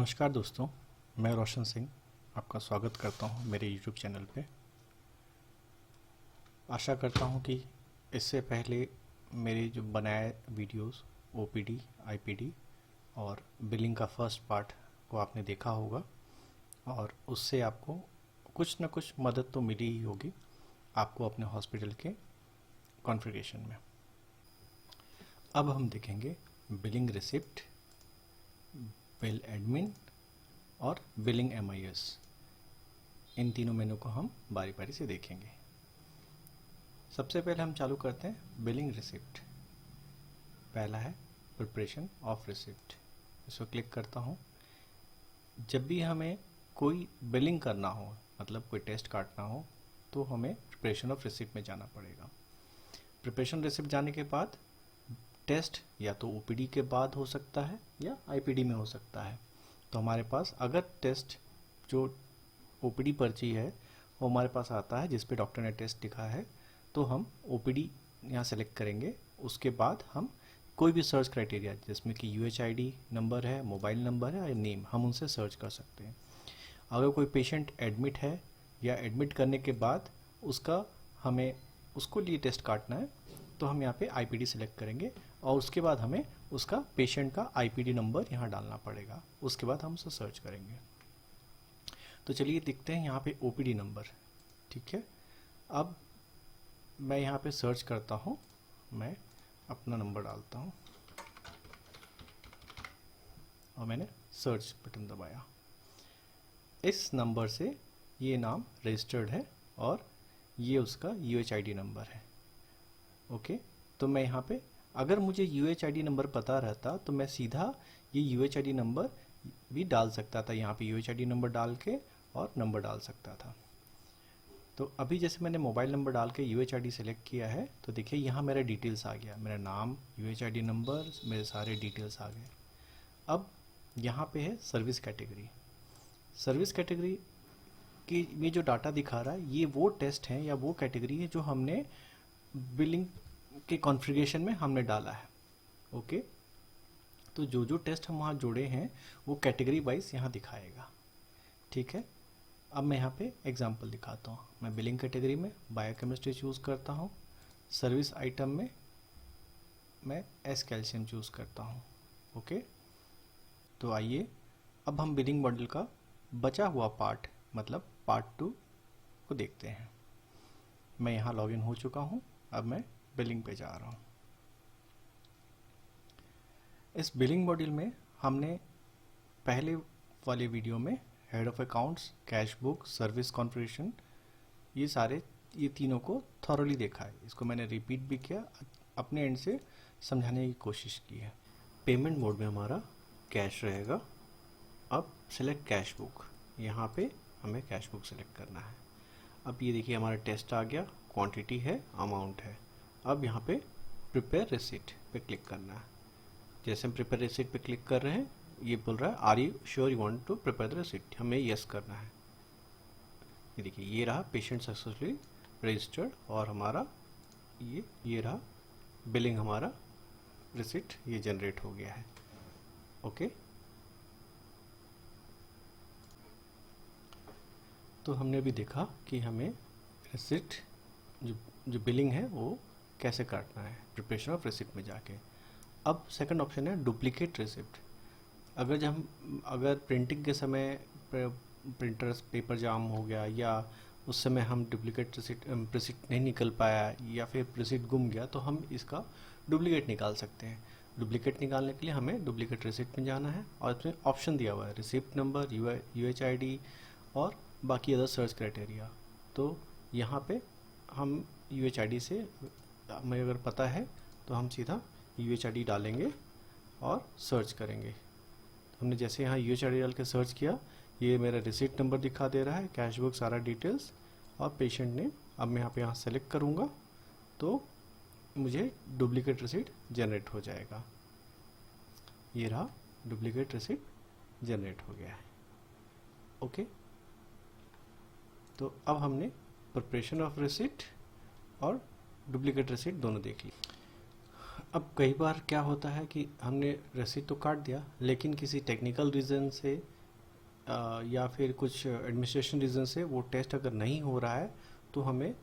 नमस्कार दोस्तों, मैं रोशन सिंह आपका स्वागत करता हूं मेरे YouTube चैनल पे। आशा करता हूं कि इससे पहले मेरे जो बनाए वीडियोस OPD, IPD और बिलिंग का फर्स्ट पार्ट को आपने देखा होगा और उससे आपको कुछ न कुछ मदद तो मिली ही होगी आपको अपने हॉस्पिटल के कॉन्फ़िगरेशन में। अब हम देखेंगे बिलिंग रिसिप्ट, बिल एडमिन और बिलिंग MIS। इन तीनों मेनू को हम बारी बारी से देखेंगे। सबसे पहले हम चालू करते हैं बिलिंग रिसिप्ट। पहला है प्रिपरेशन ऑफ रिसिप्ट। इसको क्लिक करता हूँ। जब भी हमें कोई बिलिंग करना हो, मतलब कोई टेस्ट काटना हो, तो हमें प्रिपरेशन ऑफ रिसिप्ट में जाना पड़ेगा। प्रिपरेशन रिसिप्ट जाने के बाद टेस्ट या तो OPD के बाद हो सकता है या IPD में हो सकता है। तो हमारे पास अगर टेस्ट जो OPD पर्ची है वो हमारे पास आता है जिस पे डॉक्टर ने टेस्ट लिखा है, तो हम OPD यहाँ सेलेक्ट करेंगे। उसके बाद हम कोई भी सर्च क्राइटेरिया जिसमें कि UHID नंबर है, मोबाइल नंबर है या नेम, हम उनसे सर्च कर सकते हैं। अगर कोई पेशेंट एडमिट है या एडमिट करने के बाद हमें उसको लिए टेस्ट काटना है, तो हम यहाँ पे IPD सेलेक्ट करेंगे और उसके बाद हमें उसका पेशेंट का IPD नंबर यहाँ डालना पड़ेगा। उसके बाद हम उसे सर्च करेंगे। तो चलिए देखते हैं यहाँ पे OPD नंबर। ठीक है, अब मैं यहाँ पे सर्च करता हूँ। मैं अपना नंबर डालता हूँ और मैंने सर्च बटन दबाया। इस नंबर से ये नाम रजिस्टर्ड है और ये उसका UHID नंबर है। ओके, तो मैं यहाँ पे अगर मुझे UHID नंबर पता रहता तो मैं सीधा ये UHID नंबर भी डाल सकता था। यहाँ पे UHID नंबर डाल के और नंबर डाल सकता था। तो अभी जैसे मैंने मोबाइल नंबर डाल के UHID सेलेक्ट किया है, तो देखिए यहाँ मेरा डिटेल्स आ गया, मेरा नाम, UHID नंबर, मेरे सारे डिटेल्स आ गए। अब यहाँ पे है सर्विस कैटेगरी। सर्विस कैटेगरी की ये जो डाटा दिखा रहा है, ये वो टेस्ट हैं या वो कैटेगरी है जो हमने बिलिंग के कॉन्फ़िगरेशन में हमने डाला है। ओके, तो जो जो टेस्ट हम वहाँ जोड़े हैं वो कैटेगरी वाइज यहाँ दिखाएगा। ठीक है, अब मैं यहाँ पे एग्जांपल दिखाता हूँ। मैं बिलिंग कैटेगरी में बायोकेमिस्ट्री चूज़ करता हूँ। सर्विस आइटम में मैं S कैल्शियम चूज़ करता हूँ। ओके, तो आइए अब हम बिलिंग मॉडल का बचा हुआ पार्ट, मतलब पार्ट 2 को देखते हैं। मैं यहाँ लॉगिन हो चुका हूँ। अब मैं बिलिंग पे जा रहा हूँ। इस बिलिंग मॉड्यूल में हमने पहले वाले वीडियो में head of accounts, cash book, service configuration, ये तीनों को थॉरली देखा है। इसको मैंने रिपीट भी किया, अपने एंड से समझाने की कोशिश की है। पेमेंट मोड में हमारा कैश रहेगा। अब सिलेक्ट कैश बुक, यहाँ पे हमें कैश बुक सेलेक्ट करना है। अब ये देखिए हमारा टेस्ट आ गया, क्वांटिटी है, अमाउंट है। अब यहाँ पे प्रिपेयर रिसीट पे क्लिक करना है। जैसे हम प्रिपेयर रिसीट पे क्लिक कर रहे हैं, ये बोल रहा है are you sure you want to prepare the receipt, हमें यस करना है। ये देखिए ये रहा पेशेंट सक्सेसफुली रजिस्टर्ड और हमारा ये रहा बिलिंग, हमारा रिसीट ये जनरेट हो गया है। ओके, तो हमने अभी देखा कि हमें रिसीट जो बिलिंग है वो कैसे काटना है प्रिपरेशन ऑफ रिसिप्ट में जाके। अब सेकंड ऑप्शन है डुप्लीकेट रिसिप्ट। अगर प्रिंटिंग के समय प्रिंटर्स पेपर जाम हो गया या उस समय हम डुप्लीकेट रिसिप्ट नहीं निकल पाया या फिर रिसिप्ट गुम गया, तो हम इसका डुप्लीकेट निकाल सकते हैं। डुप्लीकेट निकालने के लिए हमें डुप्लीकेट रिसिप्ट में जाना है और इसमें ऑप्शन दिया हुआ है रिसिप्ट नंबर, UHID और बाकी अदर सर्च क्राइटेरिया। तो यहाँ पे हम UHID से हमें अगर पता है तो हम सीधा UHID डालेंगे और सर्च करेंगे। हमने जैसे यहाँ UHID डाल के सर्च किया, ये मेरा रिसीट नंबर दिखा दे रहा है, कैश बुक, सारा डिटेल्स और पेशेंट नेम। अब मैं यहाँ सेलेक्ट करूँगा तो मुझे डुप्लीकेट रिसीट जनरेट हो जाएगा। ये रहा डुप्लीकेट रिसीट जनरेट हो गया है। ओके, तो अब हमने प्रिपरेशन ऑफ रिसीट और डुप्लीकेट रिसीट दोनों देख ली। अब कई बार क्या होता है कि हमने रिसीट तो काट दिया, लेकिन किसी टेक्निकल रीज़न से या फिर कुछ एडमिनिस्ट्रेशन रीज़न से वो टेस्ट अगर नहीं हो रहा है तो हमें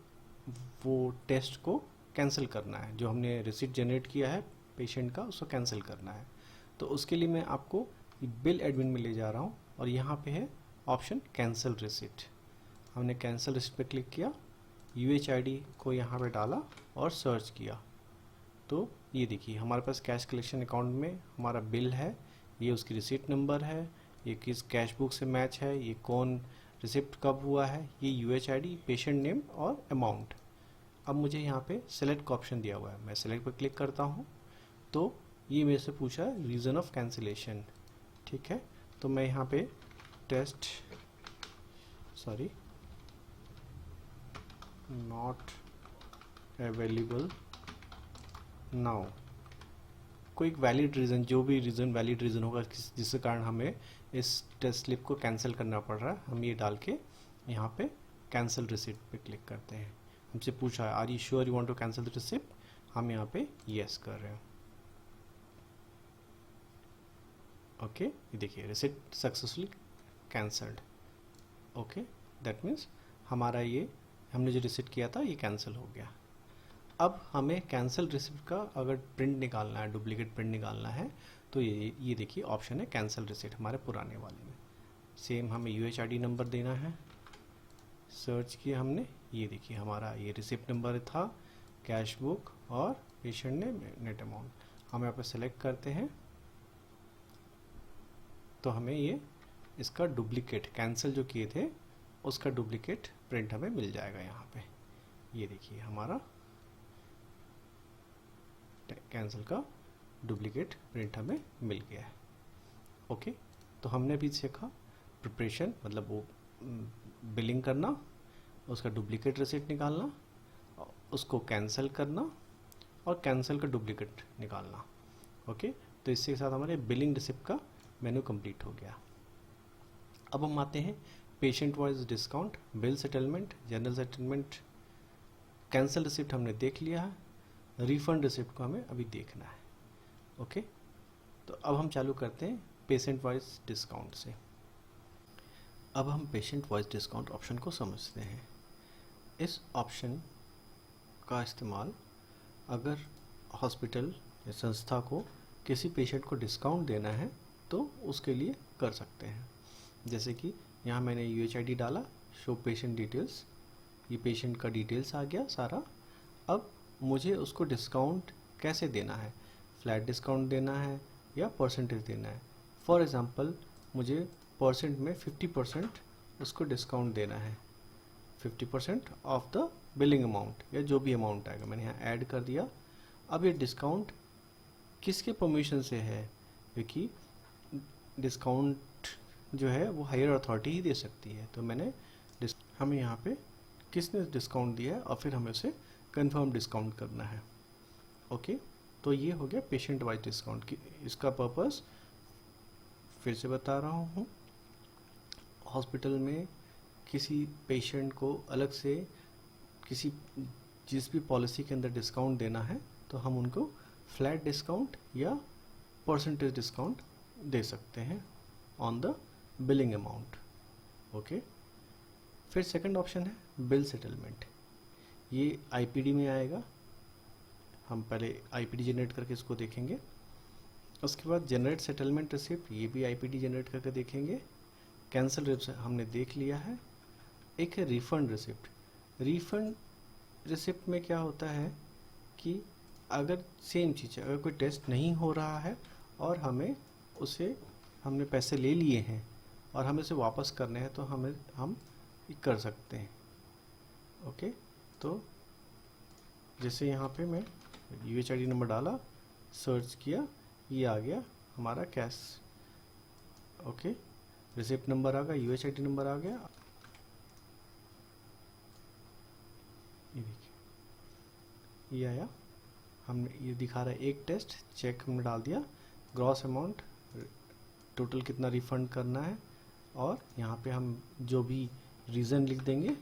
वो टेस्ट को कैंसिल करना है। जो हमने रिसिप्ट जनरेट किया है पेशेंट का, उसको कैंसिल करना है। तो उसके लिए मैं आपको बिल एडमिन में ले जा रहा हूँ और यहाँ पे है ऑप्शन कैंसिल रिसिप्ट। हमने कैंसिल रिसिप्ट पे क्लिक किया, UHID को यहाँ पे डाला और सर्च किया तो ये देखिए हमारे पास कैश कलेक्शन अकाउंट में हमारा बिल है, ये उसकी रिसिप्ट नंबर है, ये किस कैश बुक से मैच है, ये कौन रिसिप्ट कब हुआ है, ये UHID, पेशेंट नेम और अमाउंट। अब मुझे यहाँ पे सेलेक्ट का ऑप्शन दिया हुआ है, मैं सेलेक्ट पर क्लिक करता हूँ तो ये मेरे से पूछा रीज़न ऑफ कैंसिलेशन। ठीक है, तो मैं यहाँ पे टेस्ट नॉट अवेलेबल नाउ, कोई एक वैलिड रीज़न, जो भी रीज़न वैलिड रीज़न होगा जिसके कारण हमें इस टेस्ट स्लिप को कैंसिल करना पड़ रहा है, हम ये डाल के यहाँ पे कैंसिल रिसिप्ट पे क्लिक करते हैं। हमसे पूछा है are you sure you want to cancel the receipt, हम यहाँ पे यस कर रहे हैं। ओके, ये देखिए receipt successfully cancelled. Okay, that means हमारा ये हमने जो रिसिप्ट किया था ये कैंसिल हो गया। अब हमें कैंसिल रिसिप्ट का अगर प्रिंट निकालना है, डुप्लीकेट प्रिंट निकालना है तो ये देखिए ऑप्शन है कैंसिल रिसिप्ट हमारे पुराने वाले में। सेम हमें UHID नंबर देना है, सर्च किया हमने, ये देखिए हमारा ये रिसिप्ट नंबर था, कैश बुक और पेशेंट ने नेट अमाउंट। हम यहाँ पे सेलेक्ट करते हैं तो हमें ये इसका डुप्लीकेट कैंसिल जो किए थे उसका डुप्लीकेट प्रिंट हमें मिल जाएगा। यहाँ पे ये देखिए हमारा कैंसिल का डुप्लीकेट प्रिंट हमें मिल गया है। ओके, तो हमने भी सीखा प्रिपरेशन, मतलब वो बिलिंग करना, उसका डुप्लीकेट रिसिप्ट निकालना, उसको कैंसिल करना और कैंसिल का डुप्लीकेट निकालना। ओके, तो इसके साथ हमारे बिलिंग रिसिप्ट का मेनू कंप्लीट हो गया। अब हम आते हैं patient wise discount, bill settlement, general settlement. Cancel receipt हमने देख लिया है, रिफंड रिसिप्ट को हमें अभी देखना है। ओके, तो अब हम चालू करते हैं पेशेंट वाइज डिस्काउंट से। अब हम पेशेंट वाइज डिस्काउंट ऑप्शन को समझते हैं। इस ऑप्शन का इस्तेमाल अगर हॉस्पिटल या संस्था को किसी पेशेंट को डिस्काउंट देना है तो उसके लिए कर सकते हैं। जैसे कि यहाँ मैंने UHID डाला, शो पेशेंट डिटेल्स, ये पेशेंट का डिटेल्स आ गया सारा। अब मुझे उसको डिस्काउंट कैसे देना है, फ्लैट डिस्काउंट देना है या परसेंटेज देना है। फॉर एग्ज़ाम्पल मुझे परसेंट में 50% उसको डिस्काउंट देना है, 50% ऑफ द बिलिंग अमाउंट या जो भी अमाउंट आएगा, मैंने यहाँ ऐड कर दिया। अब ये डिस्काउंट किसके परमिशन से है, क्योंकि डिस्काउंट जो है वो हायर अथॉरिटी ही दे सकती है। तो मैंने हमें यहाँ पे किसने डिस्काउंट दिया है और फिर हमें उसे कंफर्म डिस्काउंट करना है। ओके, तो ये हो गया पेशेंट वाइज डिस्काउंट की। इसका पर्पस फिर से बता रहा हूँ, हॉस्पिटल में किसी पेशेंट को अलग से किसी जिस भी पॉलिसी के अंदर डिस्काउंट देना है तो हम उनको फ्लैट डिस्काउंट या परसेंटेज डिस्काउंट दे सकते हैं on the billing amount. Okay, फिर सेकंड ऑप्शन है बिल सेटलमेंट। ये IPD में आएगा, हम पहले IPD जनरेट करके इसको देखेंगे। उसके बाद जनरेट सेटलमेंट रिसिप्ट, ये भी IPD जनरेट करके देखेंगे। कैंसिल रिसिप्ट हमने देख लिया है। एक है रिफ़ंड रिसिप्ट। रिफ़ंड रिसिप्ट में क्या होता है कि अगर सेम चीज़ है, अगर कोई टेस्ट नहीं हो रहा है और हमने पैसे ले लिए हैं और हमें इसे वापस करने हैं तो हम कर सकते हैं। ओके, तो जैसे यहाँ पे मैं UHID नंबर डाला, सर्च किया, ये आ गया हमारा कैश। ओके, रिसिप्ट नंबर आ गया, UHID नंबर आ गया। ये देखिए ये आया, हमने ये दिखा रहा है एक टेस्ट, चेक हमने डाल दिया, ग्रॉस अमाउंट, टोटल कितना रिफ़ंड करना है, और यहाँ पे हम जो भी रीज़न लिख देंगे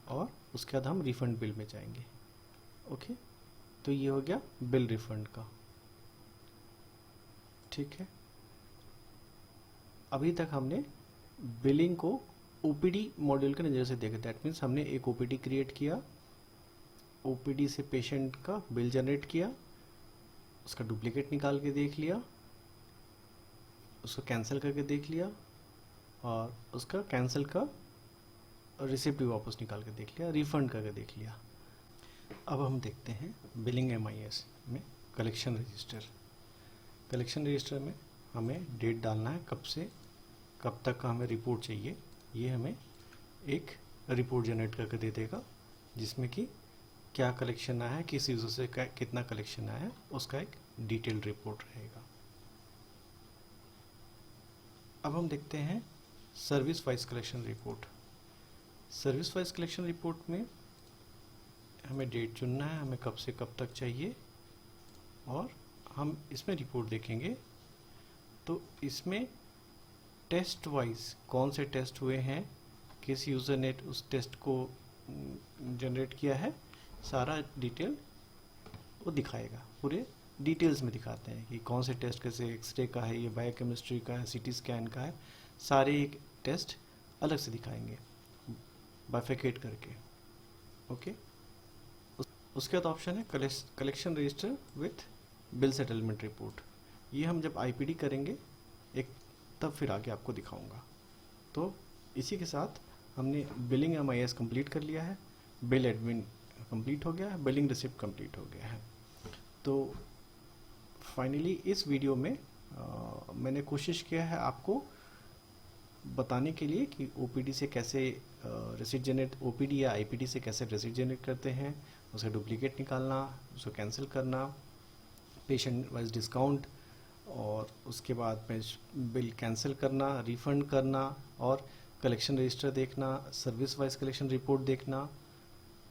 और उसके बाद हम रिफ़ंड बिल में जाएंगे। ओके, तो ये हो गया बिल रिफ़ंड का। ठीक है, अभी तक हमने बिलिंग को ओपीडी मॉड्यूल के नज़र से देखा। दैट मीन्स हमने एक ओपीडी क्रिएट किया, ओपीडी से पेशेंट का बिल जनरेट किया, उसका डुप्लीकेट निकाल के देख लिया, उसको कैंसिल करके देख लिया, और उसका कैंसिल का रिसिप्ट भी वापस निकाल के देख लिया, रिफंड करके देख लिया। अब हम देखते हैं बिलिंग MIS में कलेक्शन रजिस्टर। कलेक्शन रजिस्टर में हमें डेट डालना है, कब से कब तक का हमें रिपोर्ट चाहिए। ये हमें एक रिपोर्ट जनरेट करके दे देगा, जिसमें कि क्या कलेक्शन आया है, किस यूज़र से कितना कलेक्शन आया है, उसका एक डिटेल्ड रिपोर्ट रहेगा। अब हम देखते हैं service wise collection report. Service wise collection report में हमें डेट चुनना है, हमें कब से कब तक चाहिए, और हम इसमें रिपोर्ट देखेंगे। तो इसमें टेस्ट वाइज कौन से टेस्ट हुए हैं, किस यूज़र ने उस टेस्ट को जनरेट किया है, सारा डिटेल वो दिखाएगा। पूरे डिटेल्स में दिखाते हैं कि कौन से टेस्ट, कैसे एक्सरे का है, ये बायोकेमिस्ट्री का है, CT स्कैन का है, सारे एक टेस्ट अलग से दिखाएंगे बाइफिकेट करके। ओके, उसके बाद ऑप्शन है collection register with bill settlement report. ये हम जब IPD करेंगे एक, तब फिर आगे आपको दिखाऊंगा। तो इसी के साथ हमने बिलिंग MIS कंप्लीट कर लिया है, बिल एडमिन कंप्लीट हो गया है, बिलिंग रिसिप्ट कंप्लीट हो गया है। तो फाइनली इस वीडियो में मैंने कोशिश किया है आपको बताने के लिए कि OPD से कैसे रिसिप्ट जनरेट, OPD या IPD से कैसे रिसिप्ट जनरेट करते हैं, उसका डुप्लीकेट निकालना, उसको कैंसिल करना, पेशेंट वाइज डिस्काउंट, और उसके बाद में बिल कैंसिल करना, रिफंड करना, और कलेक्शन रजिस्टर देखना, सर्विस वाइज कलेक्शन रिपोर्ट देखना।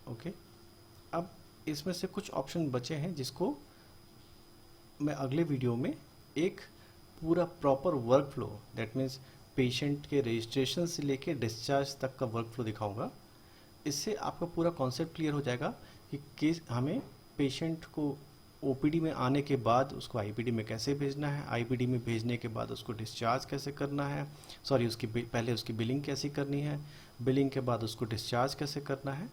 ओके, अब इसमें से कुछ ऑप्शन बचे हैं जिसको मैं अगले वीडियो में एक पूरा proper work flow, that means patient के रजिस्ट्रेशन से लेके डिस्चार्ज तक का वर्क फ्लो दिखाऊंगा। इससे आपका पूरा कॉन्सेप्ट क्लियर हो जाएगा कि हमें पेशेंट को OPD में आने के बाद उसको IPD में कैसे भेजना है, IPD में भेजने के बाद उसको डिस्चार्ज कैसे करना है, उसकी पहले उसकी बिलिंग कैसे करनी है, बिलिंग के बाद उसको डिस्चार्ज कैसे करना है।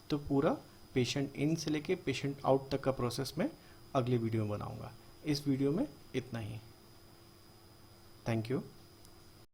तो पूरा पेशेंट इन से लेके पेशेंट आउट तक का प्रोसेस मैं अगले वीडियो में बनाऊंगा। इस वीडियो में इतना ही। Thank you.